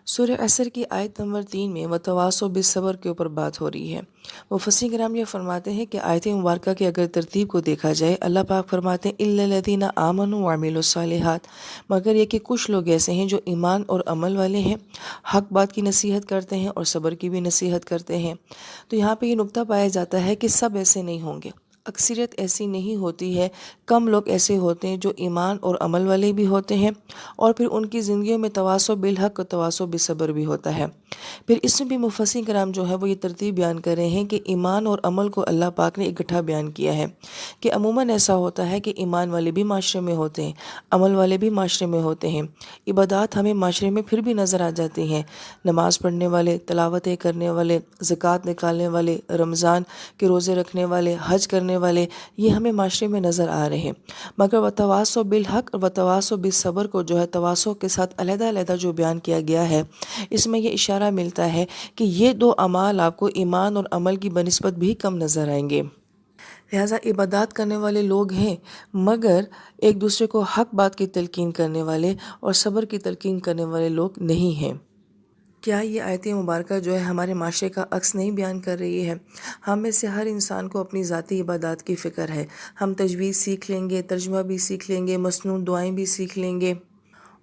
سورہ عصر کی آیت نمبر 3 میں وتواصوا بالصبر کے اوپر بات ہو رہی ہے۔ مفسرین کرام یہ فرماتے ہیں کہ آیت مبارکہ کی اگر ترتیب کو دیکھا جائے، اللہ پاک فرماتے ہیں اِلَّا الَّذِينَ آمَنُوا وَعَمِلُوا الصَّالِحَاتِ، مگر یہ کہ کچھ لوگ ایسے ہیں جو ایمان اور عمل والے ہیں، حق بات کی نصیحت کرتے ہیں اور صبر کی بھی نصیحت کرتے ہیں۔ تو یہاں پہ یہ نکتہ پایا جاتا ہے کہ سب ایسے نہیں ہوں گے، اکثریت ایسی نہیں ہوتی ہے، کم لوگ ایسے ہوتے ہیں جو ایمان اور عمل والے بھی ہوتے ہیں، اور پھر ان کی زندگیوں میں تواصو بالحق اور تواصو بالصبر بھی ہوتا ہے۔ پھر اس میں بھی مفسرین کرام جو ہے وہ یہ ترتیب بیان کر رہے ہیں کہ ایمان اور عمل کو اللہ پاک نے اکٹھا بیان کیا ہے، کہ عموماً ایسا ہوتا ہے کہ ایمان والے بھی معاشرے میں ہوتے ہیں، عمل والے بھی معاشرے میں ہوتے ہیں، عبادات ہمیں معاشرے میں پھر بھی نظر آ جاتی ہیں، نماز پڑھنے والے، تلاوتیں کرنے والے، زکوٰۃ نکالنے والے، رمضان کے روزے رکھنے والے، حج کرنے والے، یہ ہمیں معاشرے میں نظر آ رہے ہیں۔ مگر وتواصوا بالحق اور وتواصوا بالصبر کو جو ہے تواصو کے ساتھ علیحدہ علیحدہ جو بیان کیا گیا ہے، اس میں یہ اشارہ ملتا ہے کہ یہ دو اعمال آپ کو ایمان اور عمل کی بنسبت بھی کم نظر آئیں گے۔ لہٰذا عبادات کرنے والے لوگ ہیں، مگر ایک دوسرے کو حق بات کی تلقین کرنے والے اور صبر کی تلقین کرنے والے لوگ نہیں ہیں۔ کیا یہ آیت مبارکہ جو ہے ہمارے معاشرے کا عکس نہیں بیان کر رہی ہے؟ ہم میں سے ہر انسان کو اپنی ذاتی عبادات کی فکر ہے، ہم تجوید سیکھ لیں گے، ترجمہ بھی سیکھ لیں گے، مسنون دعائیں بھی سیکھ لیں گے،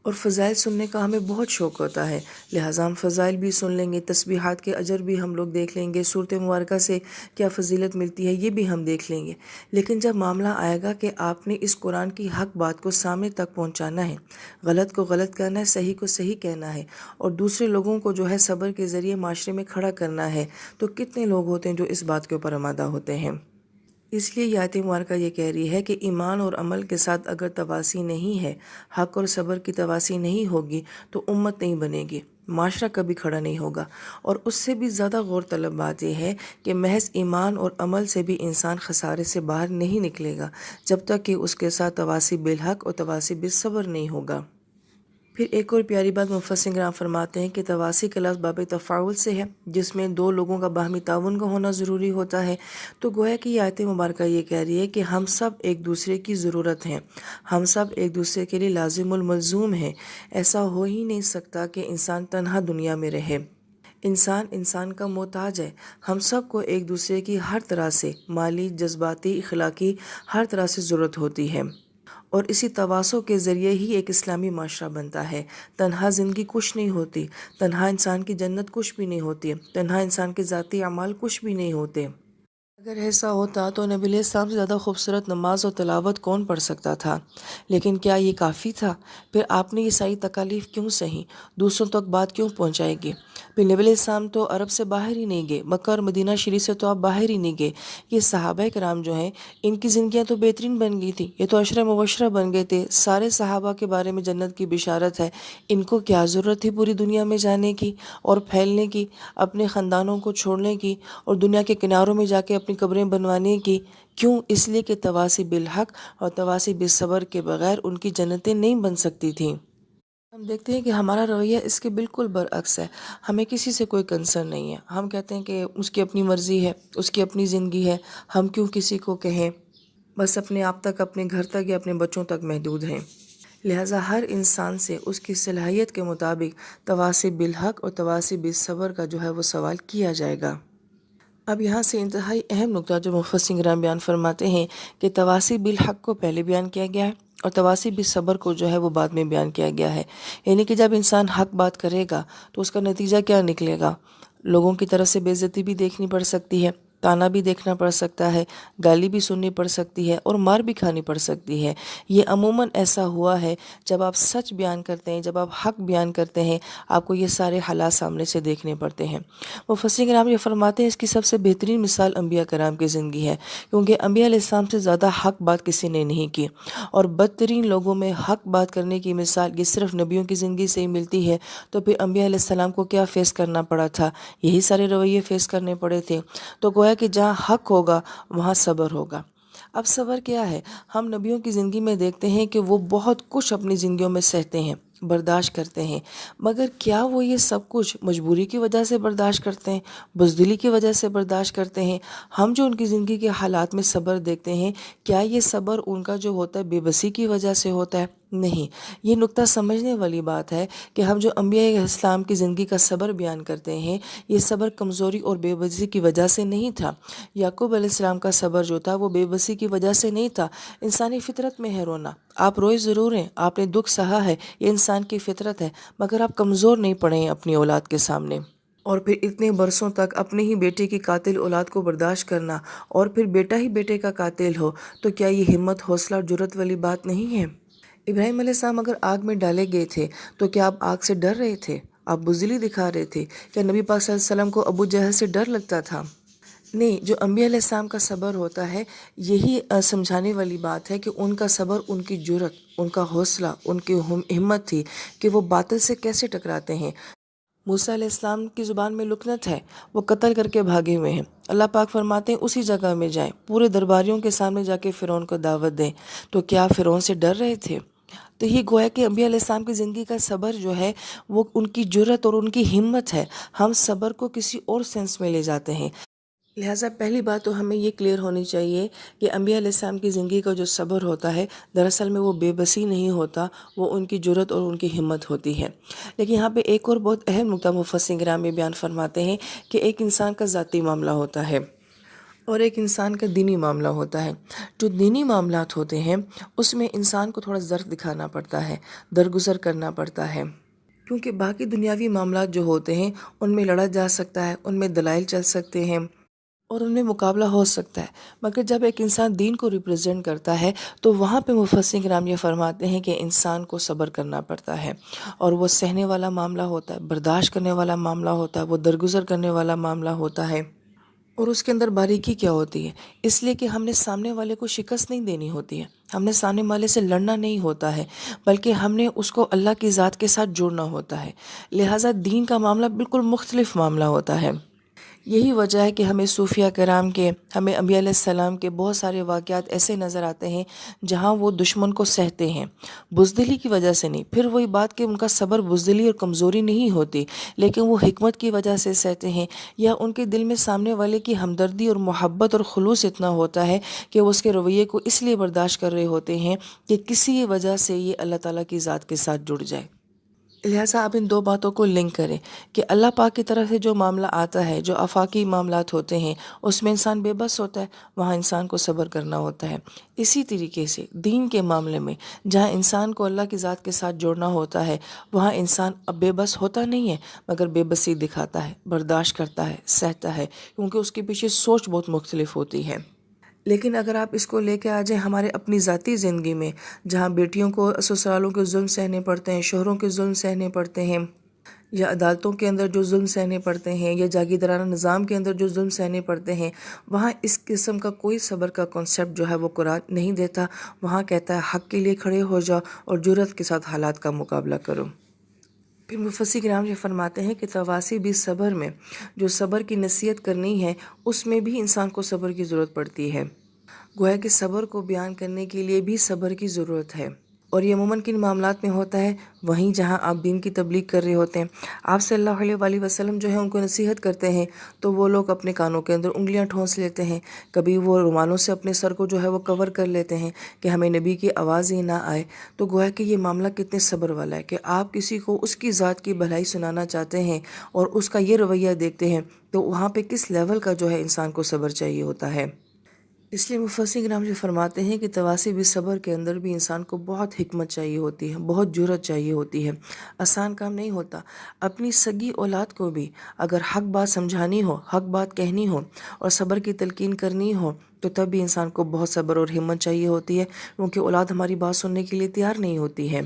اور فضائل سننے کا ہمیں بہت شوق ہوتا ہے، لہٰذا ہم فضائل بھی سن لیں گے، تسبیحات کے اجر بھی ہم لوگ دیکھ لیں گے، سورۃ مبارکہ سے کیا فضیلت ملتی ہے یہ بھی ہم دیکھ لیں گے۔ لیکن جب معاملہ آئے گا کہ آپ نے اس قرآن کی حق بات کو سامنے تک پہنچانا ہے، غلط کو غلط کہنا ہے، صحیح کو صحیح کہنا ہے، اور دوسرے لوگوں کو جو ہے صبر کے ذریعے معاشرے میں کھڑا کرنا ہے، تو کتنے لوگ ہوتے ہیں جو اس بات کے اوپر آمادہ ہوتے ہیں؟ اس لیے یہ آیت مبارکہ یہ کہہ رہی ہے کہ ایمان اور عمل کے ساتھ اگر تواصی نہیں ہے، حق اور صبر کی تواصی نہیں ہوگی، تو امت نہیں بنے گی، معاشرہ کبھی کھڑا نہیں ہوگا۔ اور اس سے بھی زیادہ غور طلب بات یہ ہے کہ محض ایمان اور عمل سے بھی انسان خسارے سے باہر نہیں نکلے گا، جب تک کہ اس کے ساتھ تواصی بالحق اور تواصی بالصبر نہیں ہوگا۔ پھر ایک اور پیاری بات مفسرین کرام فرماتے ہیں کہ تواصی کا لفظ باب تفاعل سے ہے، جس میں دو لوگوں کا باہمی تعاون کا ہونا ضروری ہوتا ہے۔ تو گویا کہ یہ آیت مبارکہ یہ کہہ رہی ہے کہ ہم سب ایک دوسرے کی ضرورت ہیں، ہم سب ایک دوسرے کے لیے لازم الملزوم ہیں۔ ایسا ہو ہی نہیں سکتا کہ انسان تنہا دنیا میں رہے، انسان کا محتاج ہے۔ ہم سب کو ایک دوسرے کی ہر طرح سے مالی، جذباتی، اخلاقی ہر طرح سے ضرورت ہوتی ہے، اور اسی تواصل کے ذریعے ہی ایک اسلامی معاشرہ بنتا ہے۔ تنہا زندگی کچھ نہیں ہوتی، تنہا انسان کی جنت کچھ بھی نہیں ہوتی، تنہا انسان کے ذاتی اعمال کچھ بھی نہیں ہوتے۔ اگر ایسا ہوتا تو نبی علیہ السلام سے زیادہ خوبصورت نماز و تلاوت کون پڑھ سکتا تھا؟ لیکن کیا یہ کافی تھا؟ پھر آپ نے یہ ساری تکالیف کیوں سہی؟ دوسروں تک بات کیوں پہنچائے گی؟ پھر نبی علیہ السلام تو عرب سے باہر ہی نہیں گئے، مکہ اور مدینہ شریف سے تو آپ باہر ہی نہیں گئے۔ یہ صحابہ کرام جو ہیں، ان کی زندگیاں تو بہترین بن گئی تھی، یہ تو عشرہ مبشرہ بن گئے تھے، سارے صحابہ کے بارے میں جنت کی بشارت ہے۔ ان کو کیا ضرورت تھی پوری دنیا میں جانے کی اور پھیلنے کی، اپنے خاندانوں کو چھوڑنے کی اور دنیا کے کناروں میں جا کے اپنی قبریں بنوانے کی؟ کیوں؟ اس لیے کہ تواصی بالحق اور تواصی بالصبر کے بغیر ان کی جنتیں نہیں بن سکتی تھیں۔ ہم دیکھتے ہیں کہ ہمارا رویہ اس کے بالکل برعکس ہے، ہمیں کسی سے کوئی کنسرن نہیں ہے، ہم کہتے ہیں کہ اس کی اپنی مرضی ہے، اس کی اپنی زندگی ہے، ہم کیوں کسی کو کہیں، بس اپنے آپ تک، اپنے گھر تک یا اپنے بچوں تک محدود ہیں۔ لہٰذا ہر انسان سے اس کی صلاحیت کے مطابق تواصی بالحق اور تواصی بالصبر کا جو ہے وہ سوال کیا جائے گا۔ اب یہاں سے انتہائی اہم نکتہ جو مفسرین کرام بیان فرماتے ہیں کہ تواصی بالحق کو پہلے بیان کیا گیا ہے اور تواصی بالصبر کو جو ہے وہ بعد میں بیان کیا گیا ہے۔ یعنی کہ جب انسان حق بات کرے گا تو اس کا نتیجہ کیا نکلے گا؟ لوگوں کی طرف سے بے عزتی بھی دیکھنی پڑ سکتی ہے، تانا بھی دیکھنا پڑ سکتا ہے، گالی بھی سننی پڑ سکتی ہے اور مار بھی کھانی پڑ سکتی ہے۔ یہ عموماً ایسا ہوا ہے جب آپ سچ بیان کرتے ہیں، جب آپ حق بیان کرتے ہیں، آپ کو یہ سارے حالات سامنے سے دیکھنے پڑتے ہیں۔ مفسرین کرام یہ فرماتے ہیں اس کی سب سے بہترین مثال انبیاء کرام کی زندگی ہے، کیونکہ انبیاء علیہ السلام سے زیادہ حق بات کسی نے نہیں کی، اور بدترین لوگوں میں حق بات کرنے کی مثال یہ صرف نبیوں کی زندگی سے ہی ملتی ہے۔ تو پھر انبیاء علیہ السلام کو کیا فیس کرنا پڑا تھا؟ یہی سارے رویے فیس کرنے پڑے تھے۔ تو گویا کہ جہاں حق ہوگا وہاں صبر ہوگا۔ اب صبر کیا ہے؟ ہم نبیوں کی زندگی میں دیکھتے ہیں کہ وہ بہت کچھ اپنی زندگیوں میں سہتے ہیں، برداشت کرتے ہیں، مگر کیا وہ یہ سب کچھ مجبوری کی وجہ سے برداشت کرتے ہیں، بزدلی کی وجہ سے برداشت کرتے ہیں؟ ہم جو ان کی زندگی کے حالات میں صبر دیکھتے ہیں، کیا یہ صبر ان کا جو ہوتا ہے بے بسی کی وجہ سے ہوتا ہے؟ نہیں، یہ نکتہ سمجھنے والی بات ہے کہ ہم جو انبیاء علیہ السلام کی زندگی کا صبر بیان کرتے ہیں، یہ صبر کمزوری اور بے بسی کی وجہ سے نہیں تھا۔ یعقوب علیہ السلام کا صبر جو تھا وہ بے بسی کی وجہ سے نہیں تھا۔ انسانی فطرت میں ہے رونا، آپ روئے ضرور ہیں، آپ نے دکھ سہا ہے، یہ انسان کی فطرت ہے، مگر آپ کمزور نہیں پڑے ہیں اپنی اولاد کے سامنے۔ اور پھر اتنے برسوں تک اپنے ہی بیٹے کی قاتل اولاد کو برداشت کرنا، اور پھر بیٹا ہی بیٹے کا قاتل ہو، تو کیا یہ ہمت، حوصلہ اور جرأت والی بات نہیں ہے؟ ابراہیم علیہ السلام اگر آگ میں ڈالے گئے تھے تو کیا آپ آگ سے ڈر رہے تھے؟ آپ بزدلی دکھا رہے تھے؟ کیا نبی پاک صلی اللہ علیہ وسلم کو ابو جہل سے ڈر لگتا تھا؟ نہیں، جو انبیاء علیہ السلام کا صبر ہوتا ہے، یہی سمجھانے والی بات ہے کہ ان کا صبر، ان کی جرأت، ان کا حوصلہ، ان کی ہمت تھی کہ وہ باطل سے کیسے ٹکراتے ہیں۔ موسیٰ علیہ السلام کی زبان میں لکنت ہے، وہ قتل کر کے بھاگے ہوئے ہیں۔ اللہ پاک فرماتے ہیں اسی جگہ میں جائیں، پورے درباریوں کے سامنے جا کے فرعون کو دعوت دیں۔ تو کیا فرعون سے ڈر رہے تھے؟ تو یہ گویا کہ انبیاء علیہ السلام کی زندگی کا صبر جو ہے وہ ان کی جرأت اور ان کی ہمت ہے۔ ہم صبر کو کسی اور سینس میں لے جاتے ہیں۔ لہٰذا پہلی بات تو ہمیں یہ کلیئر ہونی چاہیے کہ انبیاء علیہ السلام کی زندگی کا جو صبر ہوتا ہے، دراصل میں وہ بے بسی نہیں ہوتا، وہ ان کی جرأت اور ان کی ہمت ہوتی ہے۔ لیکن یہاں پہ ایک اور بہت اہم نکتہ مفسرین کرام میں بیان فرماتے ہیں کہ ایک انسان کا ذاتی معاملہ ہوتا ہے اور ایک انسان کا دینی معاملہ ہوتا ہے۔ جو دینی معاملات ہوتے ہیں اس میں انسان کو تھوڑا ضرف دکھانا پڑتا ہے، درگزر کرنا پڑتا ہے، کیونکہ باقی دنیاوی معاملات جو ہوتے ہیں ان میں لڑا جا سکتا ہے، ان میں دلائل چل سکتے ہیں اور ان میں مقابلہ ہو سکتا ہے، مگر جب ایک انسان دین کو ریپرزینٹ کرتا ہے تو وہاں پہ مفسرین کرام یہ فرماتے ہیں کہ انسان کو صبر کرنا پڑتا ہے، اور وہ سہنے والا معاملہ ہوتا ہے، برداشت کرنے والا معاملہ ہوتا ہے، وہ درگزر کرنے والا معاملہ ہوتا ہے۔ اور اس کے اندر باریکی کیا ہوتی ہے؟ اس لیے کہ ہم نے سامنے والے کو شکست نہیں دینی ہوتی ہے، ہم نے سامنے والے سے لڑنا نہیں ہوتا ہے، بلکہ ہم نے اس کو اللہ کی ذات کے ساتھ جوڑنا ہوتا ہے۔ لہٰذا دین کا معاملہ بالکل مختلف معاملہ ہوتا ہے۔ یہی وجہ ہے کہ ہمیں صوفیہ کرام کے، ہمیں انبیاء علیہ السلام کے بہت سارے واقعات ایسے نظر آتے ہیں جہاں وہ دشمن کو سہتے ہیں، بزدلی کی وجہ سے نہیں۔ پھر وہی بات کہ ان کا صبر بزدلی اور کمزوری نہیں ہوتی، لیکن وہ حکمت کی وجہ سے سہتے ہیں، یا ان کے دل میں سامنے والے کی ہمدردی اور محبت اور خلوص اتنا ہوتا ہے کہ وہ اس کے رویے کو اس لیے برداشت کر رہے ہوتے ہیں کہ کسی وجہ سے یہ اللہ تعالیٰ کی ذات کے ساتھ جڑ جائے۔ لہٰذا آپ ان دو باتوں کو لنک کریں کہ اللہ پاک کی طرف سے جو معاملہ آتا ہے، جو آفاقی معاملات ہوتے ہیں، اس میں انسان بے بس ہوتا ہے، وہاں انسان کو صبر کرنا ہوتا ہے۔ اسی طریقے سے دین کے معاملے میں جہاں انسان کو اللہ کی ذات کے ساتھ جوڑنا ہوتا ہے، وہاں انسان اب بے بس ہوتا نہیں ہے، مگر بے بسی دکھاتا ہے، برداشت کرتا ہے، سہتا ہے، کیونکہ اس کے پیچھے سوچ بہت مختلف ہوتی ہے۔ لیکن اگر آپ اس کو لے کے آ جائیں ہمارے اپنی ذاتی زندگی میں، جہاں بیٹیوں کو سسرالوں کے ظلم سہنے پڑتے ہیں، شوہروں کے ظلم سہنے پڑتے ہیں، یا عدالتوں کے اندر جو ظلم سہنے پڑتے ہیں، یا جاگیردارانہ نظام کے اندر جو ظلم سہنے پڑتے ہیں، وہاں اس قسم کا کوئی صبر کا کنسیپٹ جو ہے وہ قرآن نہیں دیتا۔ وہاں کہتا ہے حق کے لیے کھڑے ہو جاؤ اور جرأت کے ساتھ حالات کا مقابلہ کرو۔ پھر مفسر کرام یہ فرماتے ہیں کہ تواسی بھی صبر میں، جو صبر کی نصیحت کرنی ہے اس میں بھی انسان کو صبر کی ضرورت پڑتی ہے۔ گویا کہ صبر کو بیان کرنے کے لیے بھی صبر کی ضرورت ہے، اور یہ عموماً کن معاملات میں ہوتا ہے؟ وہیں جہاں آپ دین کی تبلیغ کر رہے ہوتے ہیں، آپ صلی اللہ علیہ وآلہ وسلم جو ہے ان کو نصیحت کرتے ہیں تو وہ لوگ اپنے کانوں کے اندر انگلیاں ٹھونس لیتے ہیں، کبھی وہ رومالوں سے اپنے سر کو جو ہے وہ کور کر لیتے ہیں کہ ہمیں نبی کی آواز ہی نہ آئے۔ تو گویا کہ یہ معاملہ کتنے صبر والا ہے کہ آپ کسی کو اس کی ذات کی بھلائی سنانا چاہتے ہیں اور اس کا یہ رویہ دیکھتے ہیں، تو وہاں پہ کس لیول کا جو ہے انسان کو صبر چاہیے ہوتا ہے۔ اس لیے مفسرین کرام جو فرماتے ہیں کہ تواسی بھی صبر کے اندر بھی انسان کو بہت حکمت چاہیے ہوتی ہے، بہت جرأت چاہیے ہوتی ہے، آسان کام نہیں ہوتا۔ اپنی سگی اولاد کو بھی اگر حق بات سمجھانی ہو، حق بات کہنی ہو اور صبر کی تلقین کرنی ہو، تو تب بھی انسان کو بہت صبر اور ہمت چاہیے ہوتی ہے، کیونکہ اولاد ہماری بات سننے کے لیے تیار نہیں ہوتی ہے۔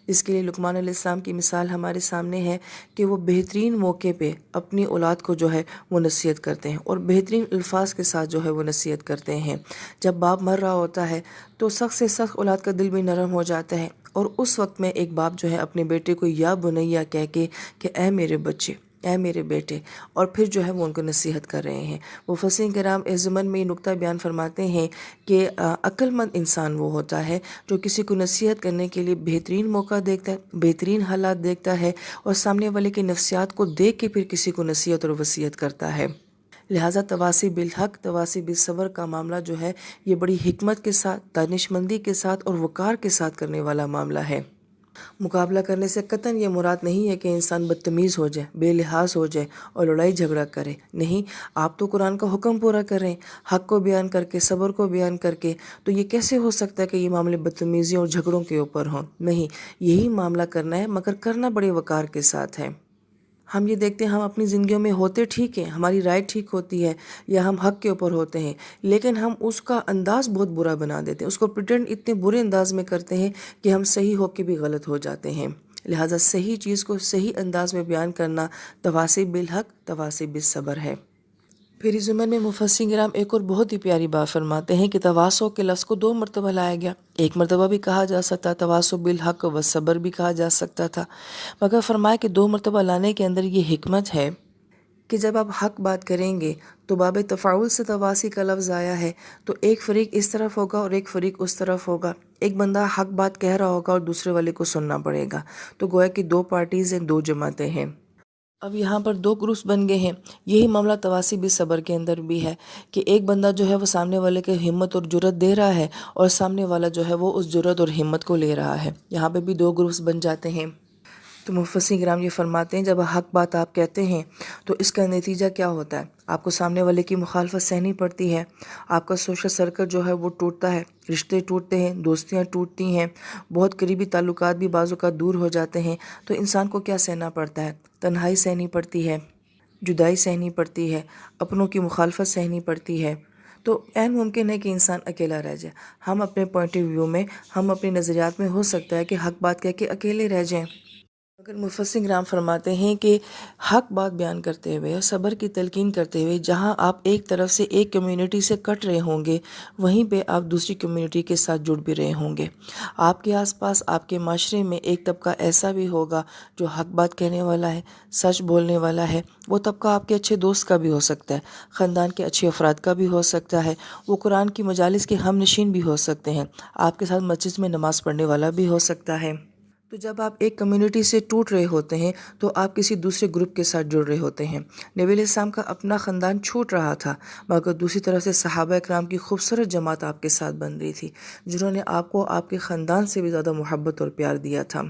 اس کے لیے لقمان علیہ السلام کی مثال ہمارے سامنے ہے کہ وہ بہترین موقع پہ اپنی اولاد کو جو ہے وہ نصیحت کرتے ہیں، اور بہترین الفاظ کے ساتھ جو ہے وہ نصیحت کرتے ہیں۔ جب باپ مر رہا ہوتا ہے تو سخت سے سخت اولاد کا دل بھی نرم ہو جاتا ہے، اور اس وقت میں ایک باپ جو ہے اپنے بیٹے کو یا بنیا کہہ کے کہ اے میرے بچے، اے میرے بیٹے، اور پھر جو ہے وہ ان کو نصیحت کر رہے ہیں۔ مفسرین کرام اس ضمن میں یہ نکتہ بیان فرماتے ہیں کہ عقل مند انسان وہ ہوتا ہے جو کسی کو نصیحت کرنے کے لیے بہترین موقع دیکھتا ہے، بہترین حالات دیکھتا ہے، اور سامنے والے کی نفسیات کو دیکھ کے پھر کسی کو نصیحت اور وصیت کرتا ہے۔ لہٰذا تواصی بالحق تواصی بالصبر کا معاملہ جو ہے یہ بڑی حکمت کے ساتھ، دانشمندی کے ساتھ اور وقار کے ساتھ کرنے والا معاملہ ہے۔ مقابلہ کرنے سے قطعاً یہ مراد نہیں ہے کہ انسان بدتمیز ہو جائے، بے لحاظ ہو جائے اور لڑائی جھگڑا کرے، نہیں، آپ تو قرآن کا حکم پورا کر رہے ہیں، حق کو بیان کر کے، صبر کو بیان کر کے، تو یہ کیسے ہو سکتا ہے کہ یہ معاملے بدتمیزیوں اور جھگڑوں کے اوپر ہوں؟ نہیں، یہی معاملہ کرنا ہے، مگر کرنا بڑے وقار کے ساتھ ہے۔ ہم یہ دیکھتے ہیں ہم اپنی زندگیوں میں ہوتے ٹھیک ہیں، ہماری رائے ٹھیک ہوتی ہے یا ہم حق کے اوپر ہوتے ہیں، لیکن ہم اس کا انداز بہت برا بنا دیتے ہیں، اس کو پریٹینڈ اتنے برے انداز میں کرتے ہیں کہ ہم صحیح ہو کے بھی غلط ہو جاتے ہیں۔ لہٰذا صحیح چیز کو صحیح انداز میں بیان کرنا تواصی بالحق تواصی بالصبر ہے۔ پھر اس ضمن میں مفسرین کرام ایک اور بہت ہی پیاری بات فرماتے ہیں کہ تواصو کے لفظ کو 2 مرتبہ لایا گیا، ایک مرتبہ بھی کہا جا سکتا تواصو بالحق و صبر بھی کہا جا سکتا تھا، مگر فرمایا کہ 2 مرتبہ لانے کے اندر یہ حکمت ہے کہ جب آپ حق بات کریں گے تو باب تفاعل سے تواصی کا لفظ آیا ہے، تو ایک فریق اس طرف ہوگا اور ایک فریق اس طرف ہوگا، ایک بندہ حق بات کہہ رہا ہوگا اور دوسرے والے کو سننا پڑے گا، تو گویا کہ 2 پارٹیز ہیں، 2 جماعتیں ہیں۔ اب یہاں پر 2 گروپس بن گئے ہیں۔ یہی معاملہ تواصی بالصبر کے اندر بھی ہے کہ ایک بندہ جو ہے وہ سامنے والے کے ہمت اور جرأت دے رہا ہے اور سامنے والا جو ہے وہ اس جرأت اور ہمت کو لے رہا ہے، یہاں پہ بھی 2 گروپس بن جاتے ہیں۔ تو مفسرین کرام یہ فرماتے ہیں جب حق بات آپ کہتے ہیں تو اس کا نتیجہ کیا ہوتا ہے؟ آپ کو سامنے والے کی مخالفت سہنی پڑتی ہے، آپ کا سوشل سرکل جو ہے وہ ٹوٹتا ہے، رشتے ٹوٹتے ہیں، دوستیاں ٹوٹتی ہیں، بہت قریبی تعلقات بھی بعض اوقات دور ہو جاتے ہیں، تو انسان کو کیا سہنا پڑتا ہے؟ تنہائی سہنی پڑتی ہے، جدائی سہنی پڑتی ہے، اپنوں کی مخالفت سہنی پڑتی ہے، تو عین ممکن ہے کہ انسان اکیلا رہ جائے۔ ہم اپنے پوائنٹ آف ویو میں، ہم اپنے نظریات میں ہو سکتا ہے کہ حق بات کہہ کے اکیلے رہ جائیں، مگر مفسرین کرام فرماتے ہیں کہ حق بات بیان کرتے ہوئے اور صبر کی تلقین کرتے ہوئے جہاں آپ ایک طرف سے ایک کمیونٹی سے کٹ رہے ہوں گے، وہیں پہ آپ دوسری کمیونٹی کے ساتھ جڑ بھی رہے ہوں گے۔ آپ کے آس پاس آپ کے معاشرے میں ایک طبقہ ایسا بھی ہوگا جو حق بات کہنے والا ہے، سچ بولنے والا ہے، وہ طبقہ آپ کے اچھے دوست کا بھی ہو سکتا ہے، خاندان کے اچھے افراد کا بھی ہو سکتا ہے، وہ قرآن کی مجالس کے ہم نشین بھی ہو سکتے ہیں، آپ کے ساتھ مسجد میں نماز پڑھنے والا بھی ہو سکتا ہے۔ تو جب آپ ایک کمیونٹی سے ٹوٹ رہے ہوتے ہیں تو آپ کسی دوسرے گروپ کے ساتھ جڑ رہے ہوتے ہیں۔ نبی علیہ السلام کا اپنا خاندان چھوٹ رہا تھا، مگر دوسری طرف سے صحابہ اکرام کی خوبصورت جماعت آپ کے ساتھ بن رہی تھی، جنہوں نے آپ کو آپ کے خاندان سے بھی زیادہ محبت اور پیار دیا تھا۔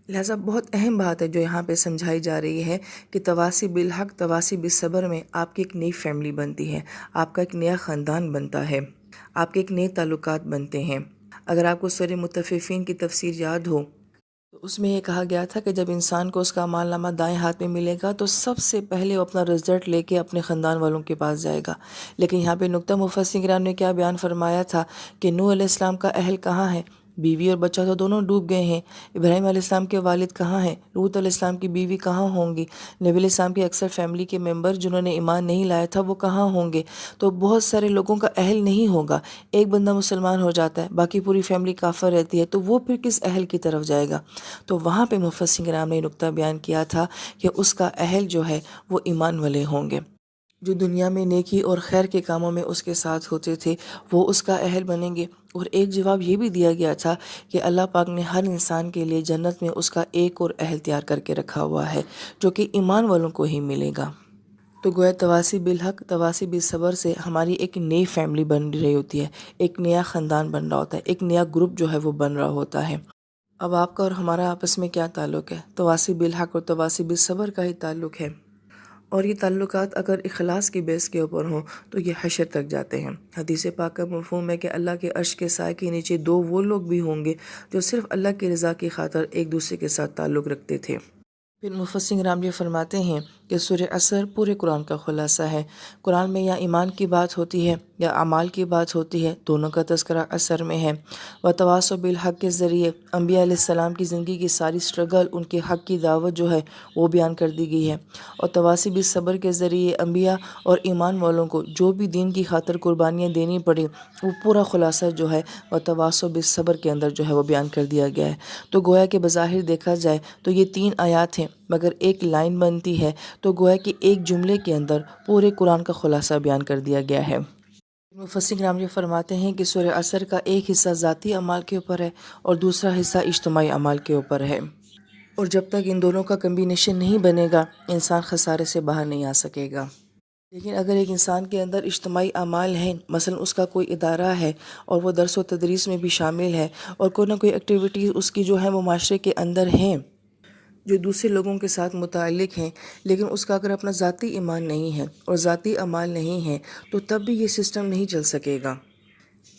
لہٰذا بہت اہم بات ہے جو یہاں پہ سمجھائی جا رہی ہے کہ تواصی بالحق تواصی بالصبر میں آپ کی ایک نئی فیملی بنتی ہے، آپ کا ایک نیا خاندان بنتا ہے، آپ کے ایک نئے تعلقات بنتے ہیں۔ اگر آپ کو سورہ مطففین کی تفسیر یاد ہو تو اس میں یہ کہا گیا تھا کہ جب انسان کو اس کا اعمال نامہ دائیں ہاتھ میں ملے گا تو سب سے پہلے وہ اپنا رزلٹ لے کے اپنے خاندان والوں کے پاس جائے گا، لیکن یہاں پہ نقطہ مفسرین کرام نے کیا بیان فرمایا تھا کہ نوح علیہ السلام کا اہل کہاں ہے؟ بیوی اور بچہ تو دونوں ڈوب گئے ہیں۔ ابراہیم علیہ السلام کے والد کہاں ہیں؟ لوط علیہ السلام کی بیوی کہاں ہوں گی؟ نبی علیہ السلام کی اکثر فیملی کے ممبر جنہوں نے ایمان نہیں لایا تھا وہ کہاں ہوں گے؟ تو بہت سارے لوگوں کا اہل نہیں ہوگا، ایک بندہ مسلمان ہو جاتا ہے، باقی پوری فیملی کافر رہتی ہے، تو وہ پھر کس اہل کی طرف جائے گا؟ تو وہاں پہ مفسرین کرام نے نقطہ بیان کیا تھا کہ اس کا اہل جو ہے وہ ایمان والے ہوں گے، جو دنیا میں نیکی اور خیر کے کاموں میں اس کے ساتھ ہوتے تھے وہ اس کا اہل بنیں گے۔ اور ایک جواب یہ بھی دیا گیا تھا کہ اللہ پاک نے ہر انسان کے لیے جنت میں اس کا ایک اور اہل تیار کر کے رکھا ہوا ہے جو کہ ایمان والوں کو ہی ملے گا۔ تو گویا تواصی بالحق تواصی بالصبر سے ہماری ایک نئی فیملی بن رہی ہوتی ہے، ایک نیا خاندان بن رہا ہوتا ہے، ایک نیا گروپ جو ہے وہ بن رہا ہوتا ہے۔ اب آپ کا اور ہمارا آپس میں کیا تعلق ہے؟ تواصی بالحق اور تواصی بالصبر کا ہی تعلق ہے، اور یہ تعلقات اگر اخلاص کی بیس کے اوپر ہوں تو یہ حشر تک جاتے ہیں۔ حدیث پاک کا مفہوم ہے کہ اللہ کے عرش کے سائے کے نیچے 2 وہ لوگ بھی ہوں گے جو صرف اللہ کی رضا کی خاطر ایک دوسرے کے ساتھ تعلق رکھتے تھے۔ پھر مفسرین کرام یہ فرماتے ہیں کہ سورہ عصر پورے قرآن کا خلاصہ ہے۔ قرآن میں یا ایمان کی بات ہوتی ہے یا اعمال کی بات ہوتی ہے، دونوں کا تذکرہ عصر میں ہے۔ وتواصوا بالحق کے ذریعے انبیاء علیہ السلام کی زندگی کی ساری سٹرگل، ان کے حق کی دعوت جو ہے وہ بیان کر دی گئی ہے، اور تواصی بالصبر کے ذریعے انبیاء اور ایمان والوں کو جو بھی دین کی خاطر قربانیاں دینی پڑی وہ پورا خلاصہ جو ہے وتواصوا بالصبر کے اندر جو ہے وہ بیان کر دیا گیا ہے۔ تو گویا کہ بظاہر دیکھا جائے تو یہ 3 آیات ہیں، مگر ایک لائن بنتی ہے، تو گویا کہ ایک جملے کے اندر پورے قرآن کا خلاصہ بیان کر دیا گیا ہے۔ مفسرین کرام یہ فرماتے ہیں کہ سورہ عصر کا ایک حصہ ذاتی اعمال کے اوپر ہے اور دوسرا حصہ اجتماعی اعمال کے اوپر ہے، اور جب تک ان دونوں کا کمبینیشن نہیں بنے گا انسان خسارے سے باہر نہیں آ سکے گا۔ لیکن اگر ایک انسان کے اندر اجتماعی اعمال ہیں، مثلا اس کا کوئی ادارہ ہے اور وہ درس و تدریس میں بھی شامل ہے اور کوئی نہ کوئی ایکٹیویٹیز اس کی جو ہے وہ معاشرے کے اندر ہیں جو دوسرے لوگوں کے ساتھ متعلق ہیں، لیکن اس کا اگر اپنا ذاتی ایمان نہیں ہے اور ذاتی اعمال نہیں ہیں تو تب بھی یہ سسٹم نہیں چل سکے گا۔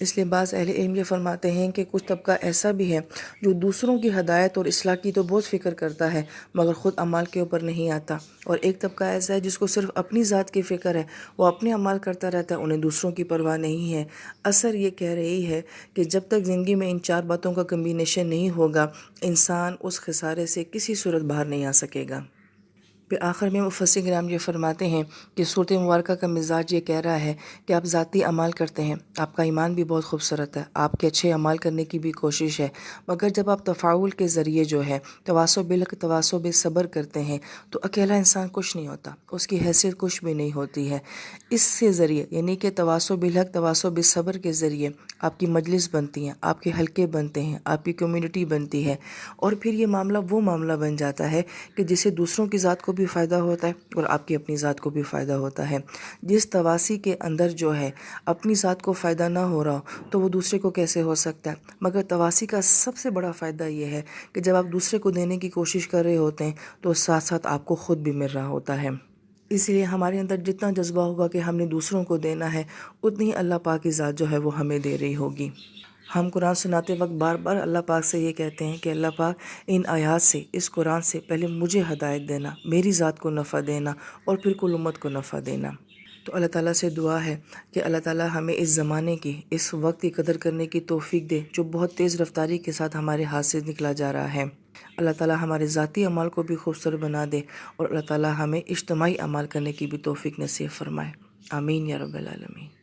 اس لیے بعض اہل علم یہ فرماتے ہیں کہ کچھ طبقہ ایسا بھی ہے جو دوسروں کی ہدایت اور اصلاح کی تو بہت فکر کرتا ہے مگر خود اعمال کے اوپر نہیں آتا، اور ایک طبقہ ایسا ہے جس کو صرف اپنی ذات کی فکر ہے، وہ اپنے اعمال کرتا رہتا ہے، انہیں دوسروں کی پرواہ نہیں ہے۔ اثر یہ کہہ رہی ہے کہ جب تک زندگی میں ان چار باتوں کا کمبینیشن نہیں ہوگا، انسان اس خسارے سے کسی صورت باہر نہیں آ سکے گا۔ پھر آخر میں مفسر کرام یہ فرماتے ہیں کہ سورۃ مبارکہ کا مزاج یہ کہہ رہا ہے کہ آپ ذاتی اعمال کرتے ہیں، آپ کا ایمان بھی بہت خوبصورت ہے، آپ کے اچھے اعمال کرنے کی بھی کوشش ہے، مگر جب آپ تفاعل کے ذریعے جو ہے تواصل بالحق تواصل بالصبر کرتے ہیں تو اکیلا انسان کچھ نہیں ہوتا، اس کی حیثیت کچھ بھی نہیں ہوتی ہے۔ اس سے ذریعے یعنی کہ تواصل بالحق تواصل بالصبر کے ذریعے آپ کی مجلس بنتی ہیں، آپ کے حلقے بنتے ہیں، آپ کی کمیونٹی بنتی ہے، اور پھر یہ معاملہ وہ معاملہ بن جاتا ہے کہ جس سے دوسروں کی ذات کو بھی فائدہ ہوتا ہے اور آپ کی اپنی ذات کو بھی فائدہ ہوتا ہے۔ جس تواسی کے اندر جو ہے اپنی ذات کو فائدہ نہ ہو رہا ہو تو وہ دوسرے کو کیسے ہو سکتا ہے؟ مگر تواسی کا سب سے بڑا فائدہ یہ ہے کہ جب آپ دوسرے کو دینے کی کوشش کر رہے ہوتے ہیں تو ساتھ ساتھ آپ کو خود بھی مل رہا ہوتا ہے۔ اس لیے ہمارے اندر جتنا جذبہ ہوگا کہ ہم نے دوسروں کو دینا ہے، اتنی ہی اللہ پاک کی ذات جو ہے وہ ہمیں دے رہی ہوگی۔ ہم قرآن سناتے وقت بار بار اللہ پاک سے یہ کہتے ہیں کہ اللہ پاک ان آیات سے، اس قرآن سے پہلے مجھے ہدایت دینا، میری ذات کو نفع دینا اور پھر کل امت کو نفع دینا۔ تو اللہ تعالیٰ سے دعا ہے کہ اللہ تعالیٰ ہمیں اس زمانے کی، اس وقت کی قدر کرنے کی توفیق دے جو بہت تیز رفتاری کے ساتھ ہمارے ہاتھ سے نکلا جا رہا ہے۔ اللہ تعالیٰ ہمارے ذاتی اعمال کو بھی خوبصورت بنا دے اور اللہ تعالیٰ ہمیں اجتماعی اعمال کرنے کی بھی توفیق نصیب فرمائے۔ آمین یا رب العالمین۔